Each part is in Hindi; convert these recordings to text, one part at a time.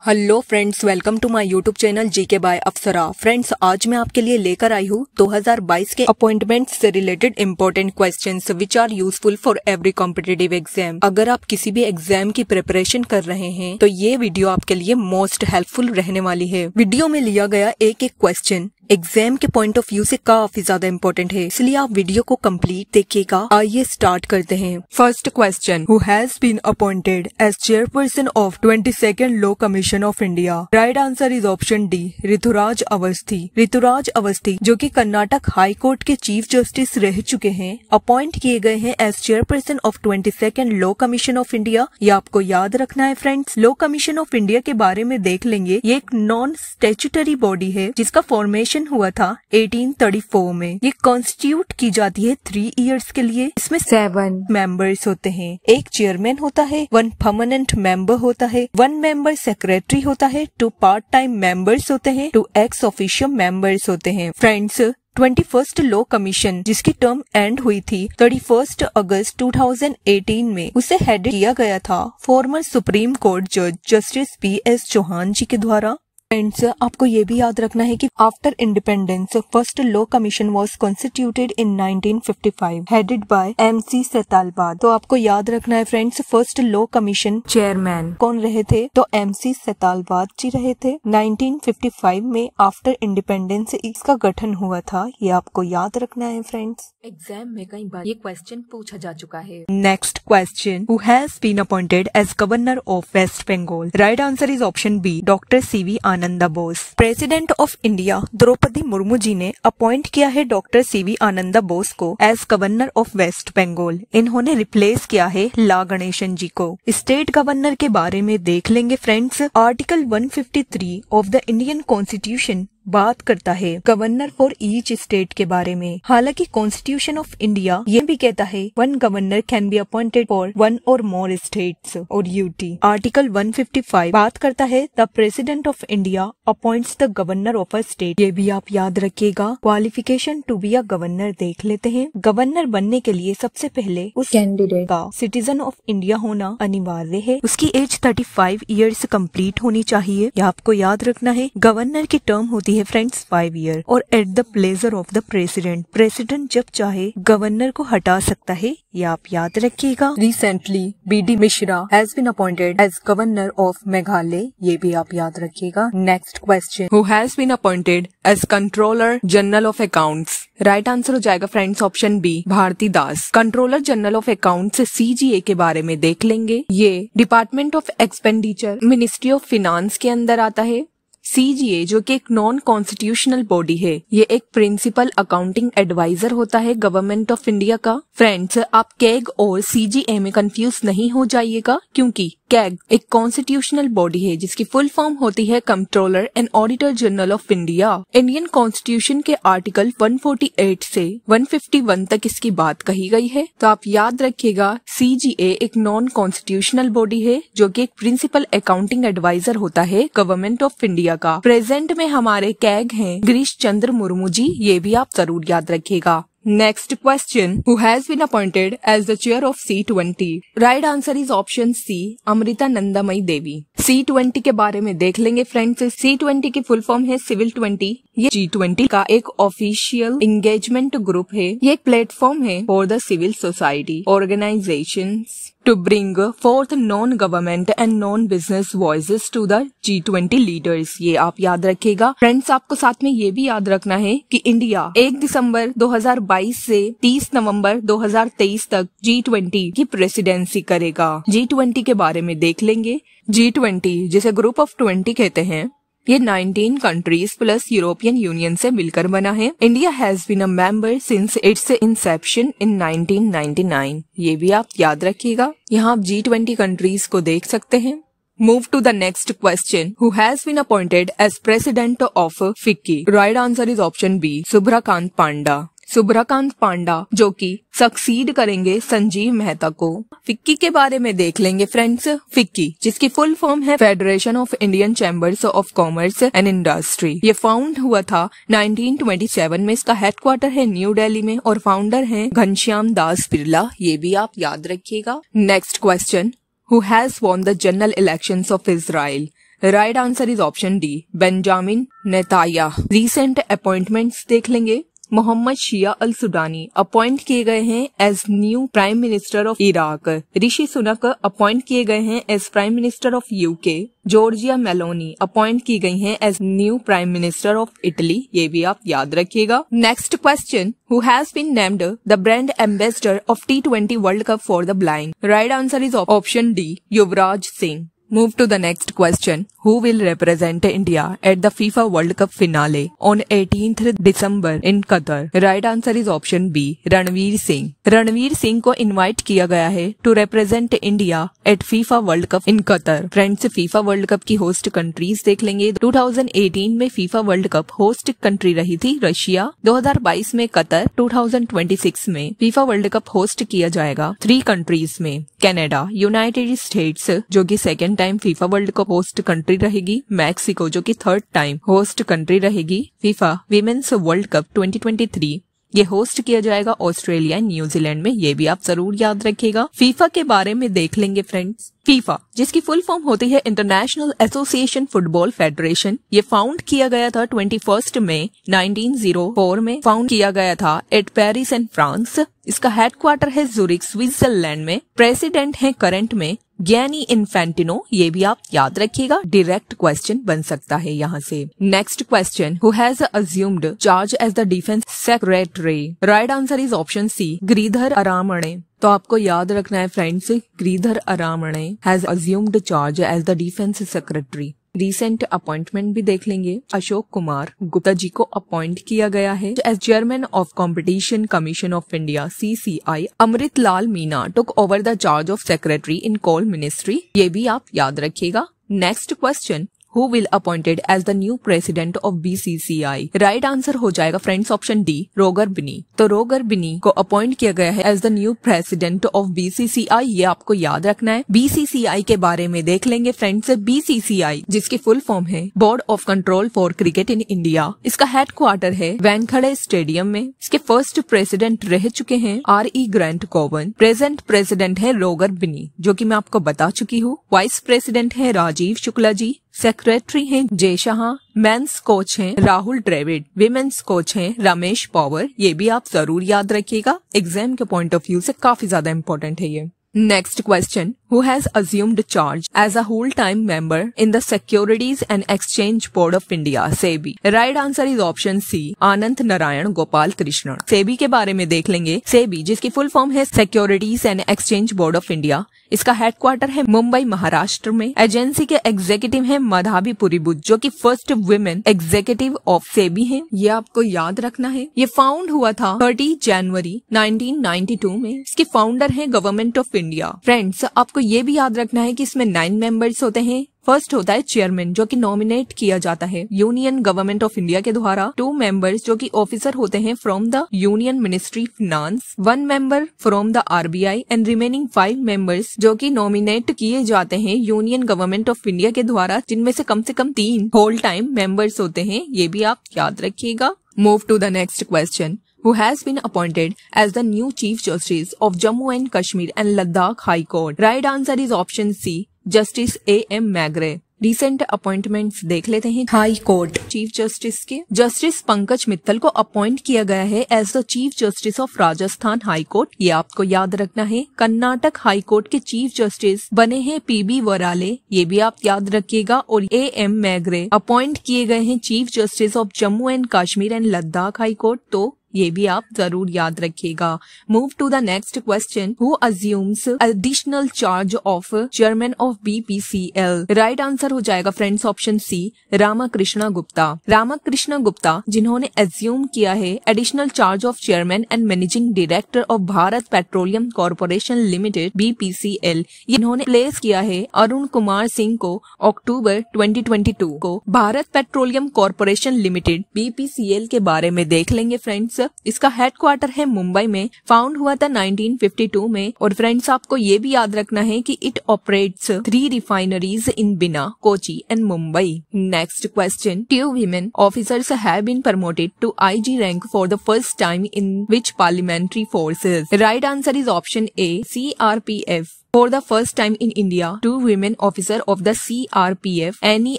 Hello friends, welcome to my YouTube channel GK by Apsara. Friends, आज मैं आपके लिए लेकर आई हूँ 2022 के अपॉइंटमेंट से related important questions which are useful for every competitive exam. अगर आप किसी भी एग्जाम की प्रिपरेशन कर रहे हैं तो ये वीडियो आपके लिए मोस्ट हेल्पफुल रहने वाली है। वीडियो में लिया गया एक एक क्वेश्चन एग्जाम के पॉइंट ऑफ व्यू से काफी ज्यादा इम्पोर्टेंट है, इसलिए आप वीडियो को कंप्लीट देखिएगा। आइए स्टार्ट करते हैं। First question, who has been appointed as chairperson of 22nd law commission of India? Right answer is option D, Rituraj Awasthi. Rituraj Awasthi जो कि कर्नाटक हाई कोर्ट के चीफ जस्टिस रह चुके हैं, अपॉइंट किए गए हैं as chairperson of 22nd law commission of India. ये आपको याद रखना है friends. Law commission of India के बारे में देख लेंगे। ये एक नॉन स्टैट्यूटरी बॉडी है जिसका फॉर्मेशन हुआ था 1834 में। ये कॉन्स्टिट्यूट की जाती है 3 इयर्स के लिए। इसमें 7 मेंबर्स होते हैं। एक चेयरमैन होता है, 1 परमानेंट मेंबर होता है, 1 मेंबर सेक्रेटरी होता है, 2 पार्ट टाइम मेंबर्स होते हैं, 2 एक्स ऑफिशियो मेंबर्स होते हैं। फ्रेंड्स, 21st लॉ कमीशन जिसकी टर्म एंड हुई थी 31 अगस्त 2018 में, उसे हेड किया गया था फॉर्मर सुप्रीम कोर्ट जज जस्टिस PS चौहान जी के द्वारा। फ्रेंड्स, आपको ये भी याद रखना है कि after independence first law commission was constituted in 1955 headed by MC सेतालवाद। तो आपको याद रखना है friends, first law commission chairman कौन रहे थे? तो MC सेतालवाद जी रहे थे। 1955 में आफ्टर इंडिपेंडेंस इसका गठन हुआ था। ये आपको याद रखना है फ्रेंड्स। एग्जाम में कई बार ये क्वेश्चन पूछा जा चुका है। Next question, who has been appointed as governor of West Bengal? Right answer is option B, doctor CV Ananda Bose. President of India Droupadi Murmu ji ने अपॉइंट किया है डॉक्टर CV आनंदा बोस को as governor of West Bengal. इन्होंने रिप्लेस किया है ला गणेशन जी को। स्टेट गवर्नर के बारे में देख लेंगे friends. Article 153 of the Indian constitution बात करता है गवर्नर फॉर ईच स्टेट के बारे में। हालांकि कॉन्स्टिट्यूशन ऑफ इंडिया ये भी कहता है 1 governor can be appointed for 1 और मोर स्टेट्स और UT। आर्टिकल 155 बात करता है the president of India appoints the governor of a state. ये भी आप याद रखिएगा। Qualification to be a governor देख लेते हैं। गवर्नर बनने के लिए सबसे पहले उस कैंडिडेट का सिटीजन ऑफ इंडिया होना अनिवार्य है। उसकी एज 35 ईयर्स कंप्लीट होनी चाहिए। यह आपको याद रखना है। गवर्नर की टर्म होती है फ्रेंड्स 5 ईयर और at the pleasure of the president. President जब चाहे गवर्नर को हटा सकता है, ये आप याद रखिएगा। Recently BD Mishra has been appointed as governor of Meghalaya. ये भी आप याद रखिएगा। Next question, who has been appointed as controller general of accounts? Right answer हो जाएगा friends option B, Bharati Das. Controller general of accounts CGA के बारे में देख लेंगे। ये department of expenditure ministry of finance के अंदर आता है। CGA जो कि एक नॉन कॉन्स्टिट्यूशनल बॉडी है, ये एक प्रिंसिपल अकाउंटिंग एडवाइजर होता है गवर्नमेंट ऑफ इंडिया का। फ्रेंड्स, आप कैग और CGA में कंफ्यूज नहीं हो जाइएगा, क्योंकि कैग एक कॉन्स्टिट्यूशनल बॉडी है जिसकी फुल फॉर्म होती है controller and auditor general of India. Indian constitution के आर्टिकल 148 से 151 तक इसकी बात कही गई है। तो आप याद रखिएगा, CGA एक नॉन कॉन्स्टिट्यूशनल बॉडी है जो कि एक प्रिंसिपल अकाउंटिंग एडवाइजर होता है गवर्नमेंट ऑफ इंडिया का। प्रेजेंट में हमारे कैग हैं गिरीश चंद्र मुर्मू जी। ये भी आप जरूर याद रखिएगा। Next question, who has been appointed as the chair of C20? Right answer is option C, Amrita Nandamayi Devi. C20 के बारे में देख लेंगे फ्रेंड्स। C20 की फुल फॉर्म है सिविल 20। ये G20 का एक ऑफिशियल एंगेजमेंट ग्रुप है। ये एक प्लेटफॉर्म है for the civil society organisations to bring forth non-government and non-business voices to the G20 leaders। ये आप याद रखिएगा। फ्रेंड्स, आपको साथ में ये भी याद रखना है कि इंडिया 1 दिसंबर 2022 से 30 नवंबर 2023 तक G20 की प्रेसिडेंसी करेगा। G20 के बारे में देख लेंगे। G20 जिसे ग्रुप ऑफ 20 कहते हैं, ये 19 कंट्रीज प्लस यूरोपियन यूनियन से मिलकर बना है। India has been a member since its inception in 1999। ये भी आप याद रखिएगा। यहाँ आप G20 कंट्रीज को देख सकते हैं। Move to the next question, who has been appointed as president of FICCI? Right answer is option B, Subhrakant Panda. Subhrakant Panda जो कि सक्सीड करेंगे संजीव मेहता को। फिक्की के बारे में देख लेंगे फ्रेंड्स। फिक्की जिसकी फुल फॉर्म है federation of Indian chambers of commerce and industry. ये फाउंड हुआ था 1927 में। इसका हेडक्वार्टर है न्यू दिल्ली में और फाउंडर है घनश्याम दास बिरला। ये भी आप याद रखिएगा। Next question, who has won the general elections of Israel? Right answer is option D, Benjamin Netanyahu. Recent appointments देख लेंगे। मोहम्मद शिया अल सुडानी अपॉइंट किए गए हैं as new prime minister of Iraq. Rishi Sunak appoint किए गए हैं as prime minister of UK. Giorgia Meloni appoint की गई हैं as new prime minister of Italy. ये भी आप याद रखिएगा। Next question, who has been named the brand ambassador of T20 world cup for the blind. Right answer is option D, Yuvraj Singh. Move to the next question. Who will represent India at the FIFA World Cup finale on 18th December in Qatar? Right answer is option B, Ranveer Singh. Ranveer Singh को इनवाइट किया गया है to represent India at FIFA World Cup in Qatar। Friends, FIFA world cup की होस्ट कंट्रीज देख लेंगे। 2018 में FIFA world cup host country रही थी रशिया। 2022 में कतर, 2026 में FIFA वर्ल्ड कप होस्ट किया जाएगा 3 कंट्रीज में, कनाडा, यूनाइटेड स्टेट्स जो कि second time FIFA world cup host country रहेगी, मैक्सिको जो कि थर्ड टाइम होस्ट कंट्री रहेगी। फीफा वीमेन्स वर्ल्ड कप 2023 ये होस्ट किया जाएगा ऑस्ट्रेलिया, न्यूजीलैंड में। ये भी आप जरूर याद रखिएगा। फीफा के बारे में देख लेंगे फ्रेंड्स। फीफा जिसकी फुल फॉर्म होती है इंटरनेशनल एसोसिएशन फुटबॉल फेडरेशन, ये फाउंड किया गया था 21 मई 1904 में फाउंड किया गया था एट पेरिस एंड फ्रांस। इसका हेडक्वार्टर है ज़ुरिक, स्विट्जरलैंड में। प्रेसिडेंट है करंट में गियानी इन्फेंटिनो। ये भी आप याद रखिएगा, डायरेक्ट क्वेश्चन बन सकता है यहाँ से। Next question, who has assumed charge as the defence secretary. Right answer is option C, Giridhar Aramane. तो आपको याद रखना है friends, Giridhar Aramane has assumed charge as the defence secretary. Recent appointment भी देख लेंगे। अशोक कुमार गुप्ता जी को अपॉइंट किया गया है as chairman of competition commission of India CCI। Amrit Lal Meena took over the charge of secretary in coal ministry. ये भी आप याद रखिएगा। Next question, Who will appointed as the new president of BCCI? Right answer हो जाएगा फ्रेंड्स ऑप्शन डी, रोगर बिनी। तो रोगर बिनी को अपॉइंट किया गया है as the new president of BCCI। ये आपको याद रखना है। BCCI के बारे में देख लेंगे फ्रेंड्स। BCCI जिसकी फुल फॉर्म है board of control for cricket in India. इसका हेडक्वार्टर है वानखेड़े स्टेडियम में। इसके फर्स्ट प्रेसिडेंट रह चुके हैं RE ग्रांट कोवन। प्रेजेंट प्रेसिडेंट है रोगर बिनी जो कि मैं आपको बता चुकी हूँ। वाइस प्रेसिडेंट है राजीव शुक्ला जी। सेक्रेटरी हैं जय शाह। मेंस कोच हैं राहुल द्रविड़। विमेन्स कोच हैं रमेश पॉवर। ये भी आप जरूर याद रखिएगा, एग्जाम के पॉइंट ऑफ व्यू से काफी ज्यादा इंपॉर्टेंट है ये। Next question, who has assumed charge as a whole time member in the securities and exchange board of India SEBI. Right answer is option C, Ananth Narayan Gopalakrishnan. SEBI के बारे में देख लेंगे। सेबी जिसकी फुल फॉर्म है securities and exchange board of India. इसका हेडक्वार्टर है मुंबई महाराष्ट्र में। एजेंसी के एग्जीक्यूटिव है मधाबी पुरीबुज जो कि first women executive of SEBI हैं। ये आपको याद रखना है। ये फाउंड हुआ था 30 जनवरी 1992 में। इसके फाउंडर है गवर्नमेंट ऑफ इंडिया। फ्रेंड्स, आपको ये भी याद रखना है कि इसमें 9 मेंबर्स होते हैं। फर्स्ट होता है चेयरमैन जो कि नॉमिनेट किया जाता है यूनियन गवर्नमेंट ऑफ इंडिया के द्वारा। 2 मेंबर्स जो कि ऑफिसर होते हैं from the union ministry finance. 1 member from the RBI and remaining 5 members जो कि नॉमिनेट किए जाते हैं यूनियन गवर्नमेंट ऑफ इंडिया के द्वारा, जिनमें से कम 3 होल टाइम मेंबर्स होते हैं। ये भी आप याद रखिएगा। Move to the next question, who has been appointed as the new Chief Justice of Jammu and Kashmir and Ladakh High Court? Right answer is option C, Justice A.M. Magre। Recent appointments देख लेते हैं। हाई कोर्ट चीफ जस्टिस के जस्टिस पंकज मित्तल को अपॉइंट किया गया है as the chief justice of Rajasthan high court. ये आपको याद रखना है। कर्नाटक हाई कोर्ट के चीफ जस्टिस बने हैं PB वराले। ये भी आप याद रखिएगा। और AM मैग्रे अपॉइंट किए गए हैं chief justice of Jammu and Kashmir and Ladakh high court. तो ये भी आप जरूर याद रखिएगा। Move to the next question, who assumes additional charge of chairman of BPCL? Right answer हो जाएगा friends option C, Ramakrishna Gupta. Ramakrishna Gupta जिन्होंने एज्यूम किया है additional charge of chairman and managing director of Bharat petroleum corporation limited BPCL। इन्होंने प्लेस किया है अरुण कुमार सिंह को अक्टूबर 2022 को। Bharat petroleum corporation limited BPCL के बारे में देख लेंगे फ्रेंड्स। इसका हेडक्वार्टर है मुंबई में। फाउंड हुआ था 1952 में। और फ्रेंड्स, आपको ये भी याद रखना है कि इट ऑपरेट्स 3 रिफाइनरीज इन बिना, Kochi and Mumbai. Next question, 2 women officers have been promoted to IG rank for the first time in which parliamentary forces? Right answer is option A, CRPF। For the first time in India, 2 women officer of the CRPF, Annie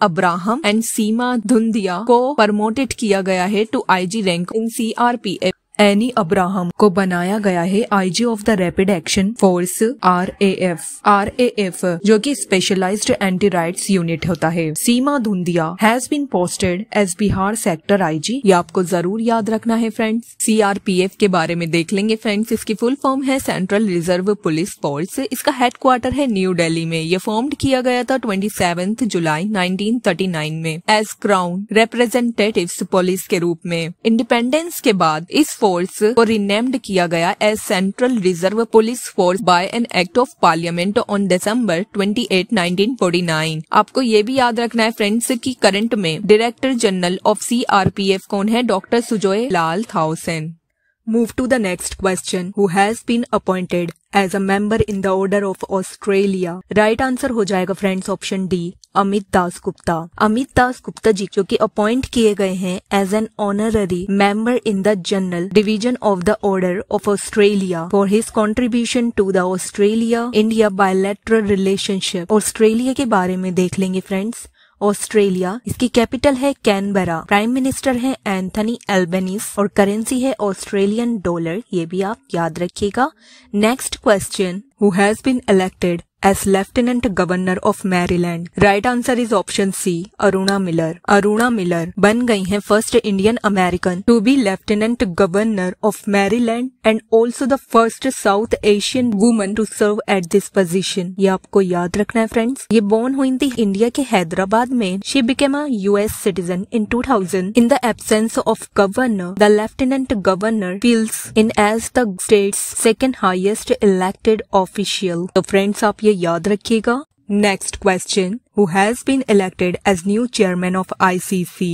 Abraham and Seema Dhundia को प्रमोटेड किया गया है to IG rank in CRPF। Annie Abraham को बनाया गया है IG of the rapid action force RAF जो कि स्पेशलाइज्ड एंटी राइट्स यूनिट होता है। Seema Dhundia has been posted as Bihar sector IG। ये आपको जरूर याद रखना है फ्रेंड्स। CRPF के बारे में देख लेंगे फ्रेंड्स। इसकी फुल फॉर्म है सेंट्रल रिजर्व पुलिस फोर्स। इसका हेडक्वार्टर है न्यू दिल्ली में। ये फॉर्म्ड किया गया था 27 जुलाई 1939 में एज क्राउन रिप्रेजेंटेटिव्स पुलिस के रूप में। इंडिपेंडेंस के बाद इस फोर्स को रिनेम्ड किया गया as central reserve police force by an act of parliament on December 28, 1949। आपको ये भी याद रखना है फ्रेंड्स कि करंट में डायरेक्टर जनरल ऑफ CRPF कौन है? Doctor Sujoy Lal Thaosen. Move to the next question. Who has been appointed as a member in the Order of Australia? Right answer हो जाएगा friends option D, Amit Das Gupta. Amit Das Gupta ji जो कि अपॉइंट किए गए हैं as an honorary member in the general division of the order of Australia for his contribution to the Australia India bilateral relationship. Australia के बारे में देख लेंगे फ्रेंड्स। ऑस्ट्रेलिया, इसकी कैपिटल है कैनबरा, प्राइम मिनिस्टर है एंथनी एल्बनीज और करेंसी है ऑस्ट्रेलियन डॉलर। ये भी आप याद रखिएगा। Next question, who has been elected as Lieutenant Governor of Maryland? Right answer is option C, Aruna Miller. Aruna Miller बन गई हैं first Indian American to be lieutenant governor of Maryland and also the first South Asian woman to serve at this position. ये आपको याद रखना है फ्रेंड्स। ये बोर्न हुई थी इंडिया के हैदराबाद में। She became a US citizen in 2000 in the absence of governor. The lieutenant governor fills in as the state's second highest elected official. तो फ्रेंड्स आप याद रखिएगा। Next question, who has been elected as new chairman of ICC?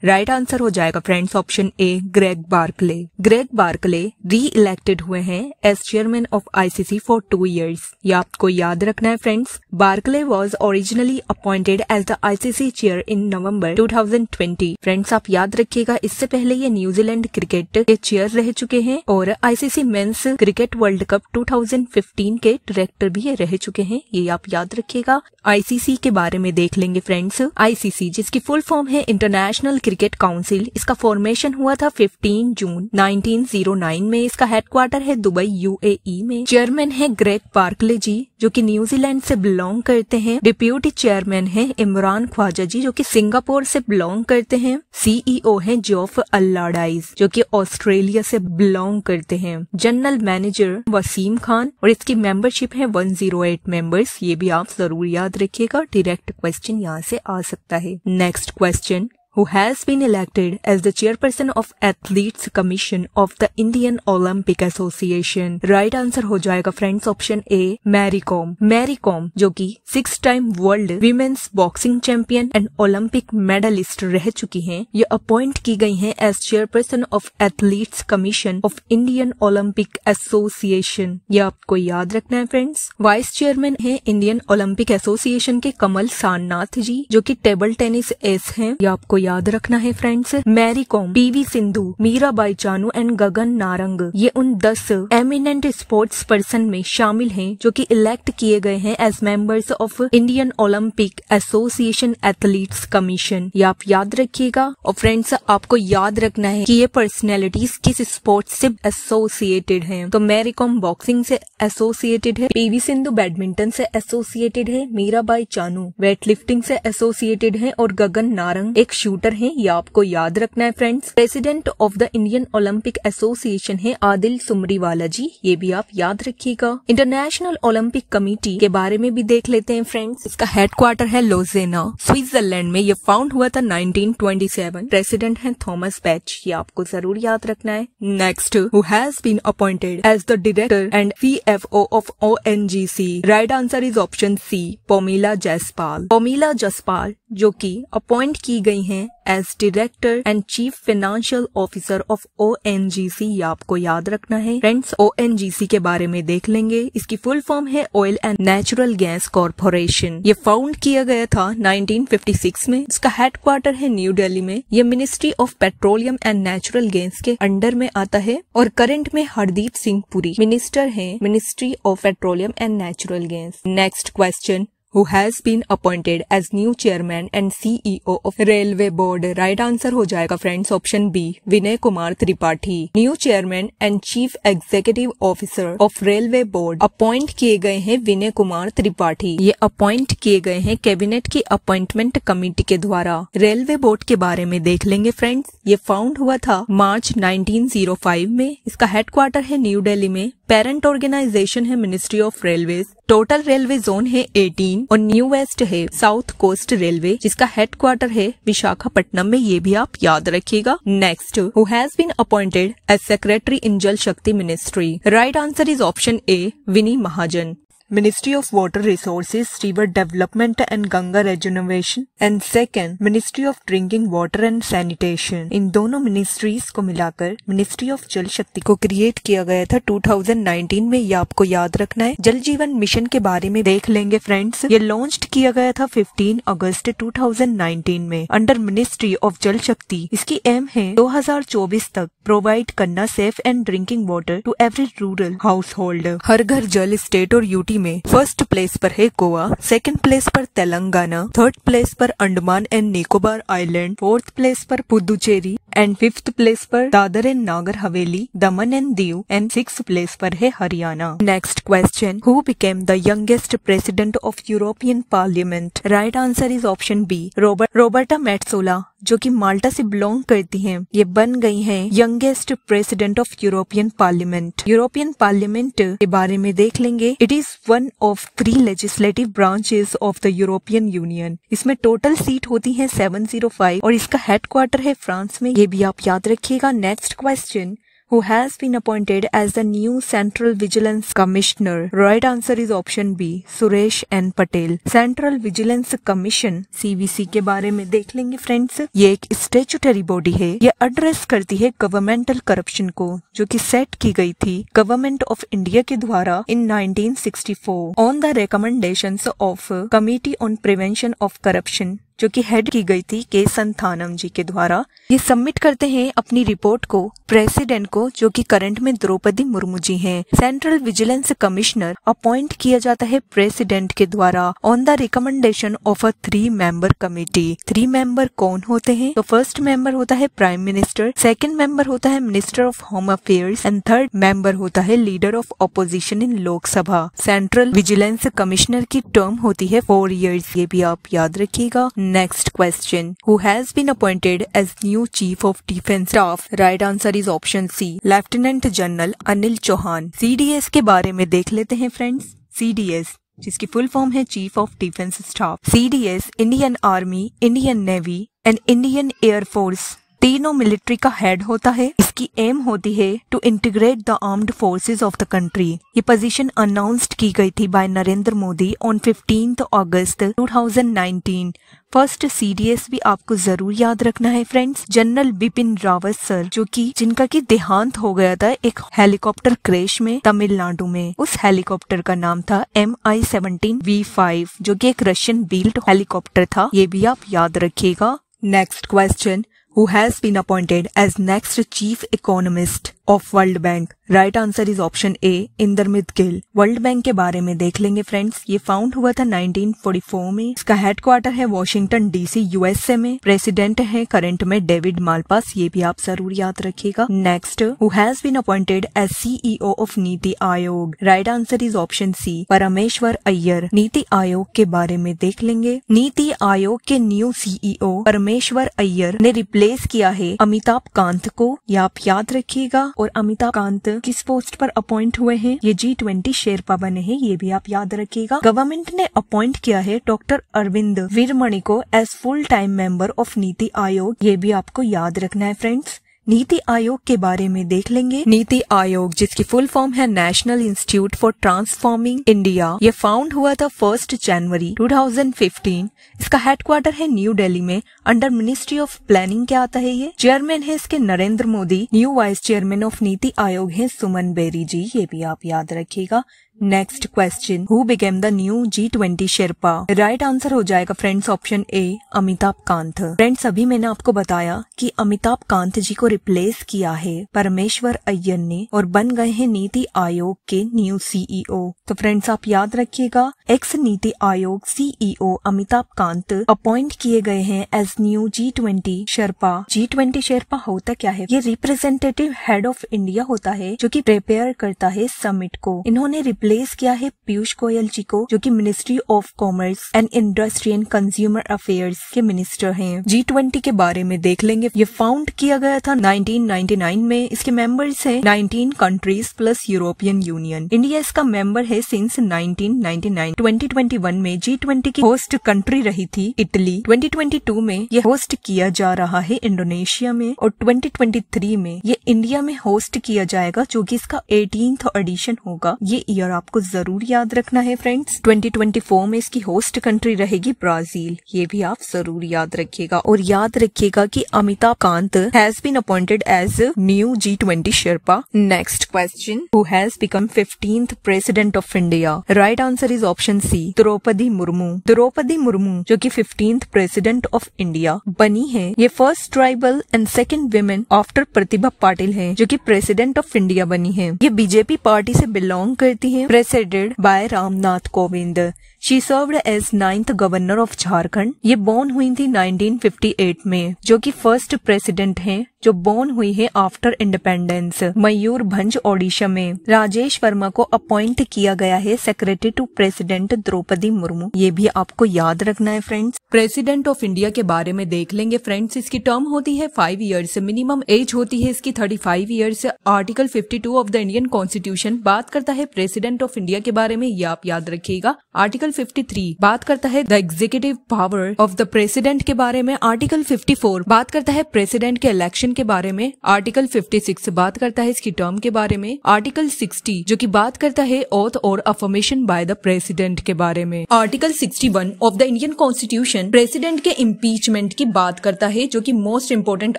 Right answer हो जाएगा friends option A, Greg Barclay. Greg Barclay reelected हुए हैं as chairman of ICC for 2 years। ये आपको याद रखना है friends. Barclay was originally appointed as the ICC chair in November 2020। Friends आप याद रखिएगा, इससे पहले ये न्यूजीलैंड क्रिकेट के चेयर रह चुके हैं और ICC men's cricket world cup 2015 के डायरेक्टर भी रह चुके हैं। ये आप याद रखिएगा। ICC के बारे में देख लेंगे फ्रेंड्स। ICC जिसकी फुल फॉर्म है इंटरनेशनल क्रिकेट काउंसिल। इसका फॉर्मेशन हुआ था 15 जून 1909 में। इसका हेडक्वार्टर है दुबई UAE में। चेयरमैन है ग्रेग बार्कले जी जो कि न्यूजीलैंड से बिलोंग करते हैं। डिप्यूटी चेयरमैन है इमरान ख्वाजा जी जो कि सिंगापुर से बिलोंग करते हैं। CEO है जॉफ अल्लाडाइज जो कि ऑस्ट्रेलिया से बिलोंग करते हैं। जनरल मैनेजर वसीम खान और इसकी मेंबरशिप है 108 मेंबर्स। ये भी आप जरूर याद रखिएगा, डायरेक्ट क्वेश्चन यहाँ से आ सकता है। Next question, who has been elected as the chairperson of Athletes Commission of the Indian Olympic Association? Right answer हो जाएगा friends option A, Mary Kom. Mary Kom जो कि 6 time world women's boxing champion and Olympic medalist रह चुकी हैं। ये अपॉइंट की गई हैं as chairperson of athletes commission of Indian Olympic Association. ये आपको याद रखना है फ्रेंड्स। वाइस चेयरमैन है इंडियन ओलंपिक एसोसिएशन के कमल सारनाथ जी जो कि टेबल टेनिस एस हैं। ये आपको याद रखना है friends. Mary Kom, PV Sindhu, Mirabai Chanu and Gagan Narang ये उन 10 एमिनेंट स्पोर्ट्स पर्सन में शामिल हैं जो कि इलेक्ट किए गए हैं as members of Indian Olympic Association athletes commission. ये आप याद रखिएगा। और फ्रेंड्स आपको याद रखना है कि ये पर्सनैलिटीज किस स्पोर्ट्स से एसोसिएटेड हैं। तो मैरी कॉम बॉक्सिंग से एसोसिएटेड है, PV सिंधु बैडमिंटन से एसोसिएटेड है, मीराबाई चानू वेट लिफ्टिंग से एसोसिएटेड है और गगन नारंग एक शूटर हैं। ये आपको याद रखना है friends. President of the Indian Olympic association है आदिल सुमरीवाला जी। ये भी आप याद रखिएगा। इंटरनेशनल ओलंपिक कमेटी के बारे में भी देख लेते हैं फ्रेंड्स। इसका हेडक्वार्टर है लोजेना, स्विट्जरलैंड में। ये फाउंड हुआ था 1927। प्रेसिडेंट है थॉमस बैच। ये आपको जरूर याद रखना है। Next, who has been appointed as the director and CFO of ONGC? Right answer is option C, Pomila Jaspal. Pomila Jaspal जो कि अपॉइंट की गई हैं as director and chief financial officer of ONGC, ये आपको याद रखना है फ्रेंड्स। ONGC के बारे में देख लेंगे। इसकी फुल फॉर्म है oil and natural gas corporation. ये फाउंड किया गया था 1956 में। इसका हेडक्वार्टर है न्यू दिल्ली में। ये ministry of petroleum and natural gas के अंडर में आता है और करंट में हरदीप सिंह पुरी मिनिस्टर हैं ministry of petroleum and natural gas. Next question, who has been appointed as new chairman and CEO of Railway Board? Right answer हो जाएगा friends option B, Vinay Kumar Tripathi. New chairman and chief executive officer of railway board appoint किए गए हैं विनय कुमार त्रिपाठी। ये अपॉइंट किए गए हैं कैबिनेट की अपॉइंटमेंट कमेटी के द्वारा। रेलवे बोर्ड के बारे में देख लेंगे फ्रेंड्स। ये फाउंड हुआ था मार्च 1905 में। इसका हेडक्वार्टर है न्यू दिल्ली में। पेरेंट ऑर्गेनाइजेशन है ministry of railways. Total railway zone है 18 और न्यू वेस्ट है साउथ कोस्ट रेलवे, जिसका हेडक्वार्टर है विशाखापट्टनम में। ये भी आप याद रखिएगा। Next, who has been appointed as secretary in Jal Shakti ministry? Right answer is option A, Vini Mahajan. Ministry of water resources, river development and Ganga rejuvenation and second ministry of drinking water and sanitation. इन दोनों मिनिस्ट्रीज को मिलाकर मिनिस्ट्री ऑफ जल शक्ति को क्रिएट किया गया था 2019 में। ये आपको याद रखना है। जल जीवन मिशन के बारे में देख लेंगे फ्रेंड्स। ये लॉन्च किया गया था 15 अगस्त 2019 में अंडर मिनिस्ट्री ऑफ जल शक्ति। इसकी एम है 2024 तक प्रोवाइड करना safe and drinking water to every rural household. Har Ghar Jal state और यूटी में फर्स्ट प्लेस पर है गोवा, सेकंड प्लेस पर तेलंगाना, थर्ड प्लेस पर Andaman and Nicobar island, fourth place पर पुदुचेरी एंड फिफ्थ प्लेस पर Dadar and Nagar Haveli, Daman and Diu and sixth place पर है Haryana. Next question, who became the youngest president of European parliament? Right answer is option B, Roberta Metsola, जो कि माल्टा से बिलोंग करती हैं। ये बन गई हैं youngest president of European parliament. European parliament के बारे में देख लेंगे। It is one of 3 legislative branches of the European union. इसमें टोटल सीट होती है 705 और इसका हेडक्वार्टर है फ्रांस में। ये भी आप याद रखिएगा। Next question, who has been appointed as the new Central Vigilance Commissioner? Right answer is option B, Suresh N Patel. Central Vigilance Commission CVC के बारे में देख लेंगे फ्रेंड्स। ये एक स्टेचुटरी बॉडी है। ये एड्रेस करती है गवर्नमेंटल करप्शन को, जो कि सेट की गई थी गवर्नमेंट ऑफ इंडिया के द्वारा इन 1964 on the recommendations of committee on prevention of corruption, जो कि हेड की गई थी के संथानम जी के द्वारा। ये सबमिट करते हैं अपनी रिपोर्ट को प्रेसिडेंट को, जो कि करंट में द्रौपदी मुर्मू जी हैं। सेंट्रल विजिलेंस कमिश्नर अपॉइंट किया जाता है प्रेसिडेंट के द्वारा on the recommendation of a 3 member committee. 3 member कौन होते हैं? तो फर्स्ट मेंबर होता है प्राइम मिनिस्टर, सेकंड मेंबर होता है minister of home affairs and third member होता है leader of opposition in Lok Sabha. Central vigilance commissioner की टर्म होती है 4 years। ये भी आप याद रखिएगा। Next question, who has been appointed as new Chief of Defence Staff? Right answer is option C, Lieutenant General Anil Chauhan. CDS के बारे में देख लेते हैं फ्रेंड्स। CDS जिसकी फुल फॉर्म है chief of defence staff. CDS Indian army, Indian navy and Indian air force तीनों मिलिट्री का हेड होता है। इसकी एम होती है to integrate the armed forces of the country. ये पोजीशन अनाउंस्ड की गई थी by Narendra Modi on 15 August 2019। First CDS भी आपको जरूर याद रखना है friends, general Bipin Rawat sir, जो कि जिनका की देहांत हो गया था एक हेलीकॉप्टर क्रैश में तमिलनाडु में। उस हेलीकॉप्टर का नाम था MI-17 V5, जो कि एक रशियन बिल्ट हेलीकॉप्टर था। ये भी आप याद रखिएगा। Next question, who has been appointed as next chief economist of World Bank? Right answer is option A, Indermit Gill. World Bank के बारे में देख लेंगे फ्रेंड्स। ये फाउंड हुआ था 1944 में। इसका हेडक्वार्टर है वॉशिंगटन DC USA में। प्रेसिडेंट है करंट में डेविड मालपास। ये भी आप जरूर याद रखिएगा। Next, who has been appointed as CEO of Niti Aayog? Right answer is option C, Parmeshwar Iyer. NITI Aayog के बारे में देख लेंगे। नीति आयोग के न्यू CEO परमेश्वर अय्यर ने रिप्लेस किया है अमिताभ कांत को। ये आप याद रखिएगा। और अमिताभ कांत किस पोस्ट पर अपॉइंट हुए हैं? ये G20 शेरपा बने हैं। ये भी आप याद रखिएगा। गवर्नमेंट ने अपॉइंट किया है डॉक्टर अरविंद वीरमणि को as full time member of Niti Aayog. ये भी आपको याद रखना है फ्रेंड्स। नीति आयोग के बारे में देख लेंगे। नीति आयोग जिसकी फुल फॉर्म है national institute for transforming India, ये फाउंड हुआ था 1 जनवरी 2015। इसका हेडक्वार्टर है न्यू दिल्ली में, अंडर मिनिस्ट्री ऑफ प्लानिंग क्या आता है ये। चेयरमैन है इसके Narendra Modi, new vice chairman of Niti आयोग है सुमन बेरी जी, ये भी आप याद रखिएगा। Next question, who became the new G20 Sherpa. Right answer हो जाएगा फ्रेंड्स ऑप्शन ए, अमिताभ कांत। फ्रेंड्स अभी मैंने आपको बताया कि अमिताभ कांत जी को रिप्लेस किया है परमेश्वर अय्यर ने और बन गए हैं नीति आयोग के न्यू CEO। तो फ्रेंड्स आप याद रखिएगा, x NITI Aayog CEO Amitabh Kant appoint किए गए हैं as new G20 Sherpa. G20 Sherpa होता क्या है? ये रिप्रेजेंटेटिव हेड ऑफ इंडिया होता है जो कि प्रिपेयर करता है समिट को। इन्होंने रिप्लेस किया है पीयूष गोयल जी को, जो कि ministry of commerce and industry and consumer affairs के मिनिस्टर हैं। G20 के बारे में देख लेंगे। ये फाउंड किया गया था 1999 में। इसके मेंबर्स हैं 19 countries plus European union. India इसका मेंबर है सिंस 1999। 2021 में G20 की होस्ट कंट्री रही थी इटली। 2022 में ये होस्ट किया जा रहा है इंडोनेशिया में और 2023 में ये इंडिया में होस्ट किया जाएगा, जो कि इसका 18th एडिशन होगा। ये ईयर आपको जरूर याद रखना है फ्रेंड्स। 2024 में इसकी होस्ट कंट्री रहेगी ब्राजील, ये भी आप जरूर याद रखिएगा। और याद रखिएगा कि Amitabh Kant has been appointed as new G20 sherpa. Next question, who has become 15th president of India. Right answer is option C, Droupadi Murmu. Droupadi Murmu जो कि 15th प्रेसिडेंट ऑफ इंडिया बनी है। ये first tribal and second women after Pratibha Patil है जो कि प्रेसिडेंट ऑफ इंडिया बनी है। ये बीजेपी पार्टी से बिलोंग करती है, president by Ramnath Kovind. She served as 9th governor of Jharkhand. ये बोर्न हुई थी 1958 में, जो कि फर्स्ट प्रेसिडेंट हैं जो बोर्न हुई है आफ्टर इंडिपेंडेंस। मयूरभंज ओडिशा में राजेश वर्मा को अपॉइंट किया गया है secretary to president Draupadi Murmu. ये भी आपको याद रखना है फ्रेंड्स। प्रेसिडेंट ऑफ इंडिया के बारे में देख लेंगे फ्रेंड्स। इसकी टर्म होती है 5 ईयर्स, मिनिमम एज होती है इसकी 35 years. Article 52 of the Indian constitution बात करता है प्रेसिडेंट ऑफ इंडिया के बारे में, ये आप याद रखिएगा। आर्टिकल 53 बात करता है the executive power of the president के बारे में। आर्टिकल 54 बात करता है प्रेसिडेंट के इलेक्शन के बारे में। आर्टिकल 56 बात करता है इसकी टर्म के बारे में। आर्टिकल 60 जो कि बात करता है ओथ और अफर्मेशन बाय द प्रेसिडेंट के बारे में। Article 61 of the Indian constitution president के इम्पीचमेंट की बात करता है, जो कि मोस्ट इम्पोर्टेंट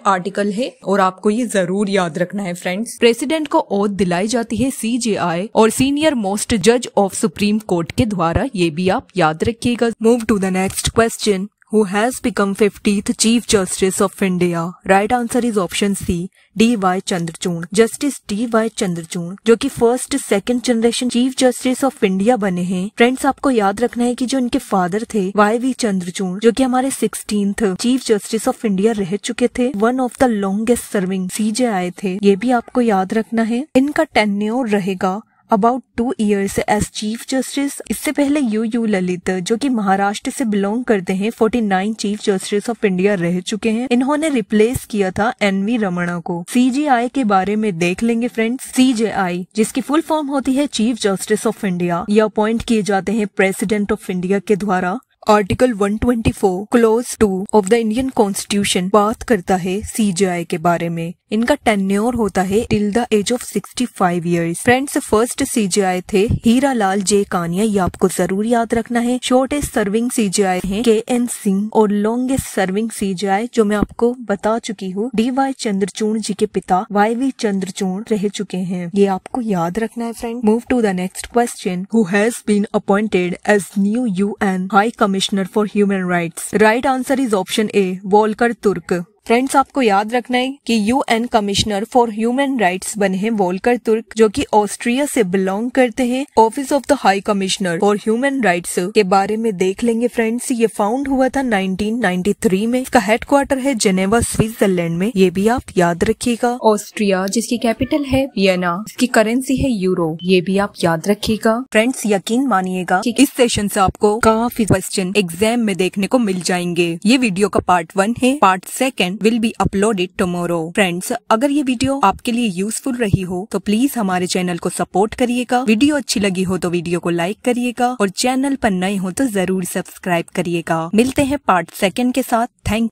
आर्टिकल है और आपको ये जरूर याद रखना है फ्रेंड्स। प्रेसिडेंट को ओथ दिलाई जाती है CJI और सीनियर मोस्ट जज ऑफ सुप्रीम कोर्ट के द्वारा, ये भी आप याद रखिएगा। Move to the next question, who has become 50th Chief Justice of India? Right answer is option C, D.Y. Chandrachud. Justice D.Y. Chandrachud जो कि first second generation chief justice of India बने हैं। फ्रेंड्स आपको याद रखना है कि जो इनके फादर थे Y.V. चंद्रचूड़ जो कि हमारे 16th chief justice of India रह चुके थे, one of the longest serving CJI थे, ये भी आपको याद रखना है। इनका टेन्योर रहेगा about 2 years as chief justice. इससे पहले यू ललित जो कि महाराष्ट्र से बिलोंग करते हैं 49 चीफ जस्टिस ऑफ इंडिया रह चुके हैं। इन्होंने रिप्लेस किया था NV रमणा को। CJI के बारे में देख लेंगे फ्रेंड्स। CJI जिसकी फुल फॉर्म होती है चीफ जस्टिस ऑफ इंडिया, ये अपॉइंट किए जाते हैं प्रेसिडेंट ऑफ इंडिया के द्वारा। Article 124 close 2 of the Indian constitution बात करता है CJI के बारे में। इनका टेन्योर होता है till the age of 65 years। Friends first CJI थे हीरा लाल जे कानिया, ये आपको जरूर याद रखना है। शॉर्टेस्ट सर्विंग CJI है KN सिंह और लॉन्गेस्ट सर्विंग CJI जो मैं आपको बता चुकी हूँ D.Y. चंद्रचूड़ जी के पिता Y.V. चंद्रचूड़ रह चुके हैं, ये आपको याद रखना है friend. Move to the next question, who has been appointed as new UN high commissioner for human rights. Right answer is option A, Volker Turk. Friends आपको याद रखना है कि UN commissioner for human rights बने हैं वोल्कर तुर्क जो कि ऑस्ट्रिया से बिलोंग करते हैं। Office of the high commissioner for human rights के बारे में देख लेंगे फ्रेंड्स। ये फाउंड हुआ था 1993 में। इसका हेडक्वार्टर है जेनेवा स्विट्जरलैंड में, ये भी आप याद रखिएगा। ऑस्ट्रिया जिसकी कैपिटल है वियना, इसकी करेंसी है यूरो, ये भी आप याद रखिएगा। फ्रेंड्स यकीन मानिएगा कि इस सेशन से आपको काफी क्वेश्चन एग्जाम में देखने को मिल जाएंगे। ये वीडियो का पार्ट 1 है, part 2 will be uploaded tomorrow। Friends अगर ये वीडियो आपके लिए यूजफुल रही हो तो प्लीज हमारे चैनल को सपोर्ट करिएगा। वीडियो अच्छी लगी हो तो वीडियो को लाइक करिएगा और चैनल पर नए हो तो जरूर सब्सक्राइब करिएगा। मिलते हैं पार्ट 2 के साथ। थैंक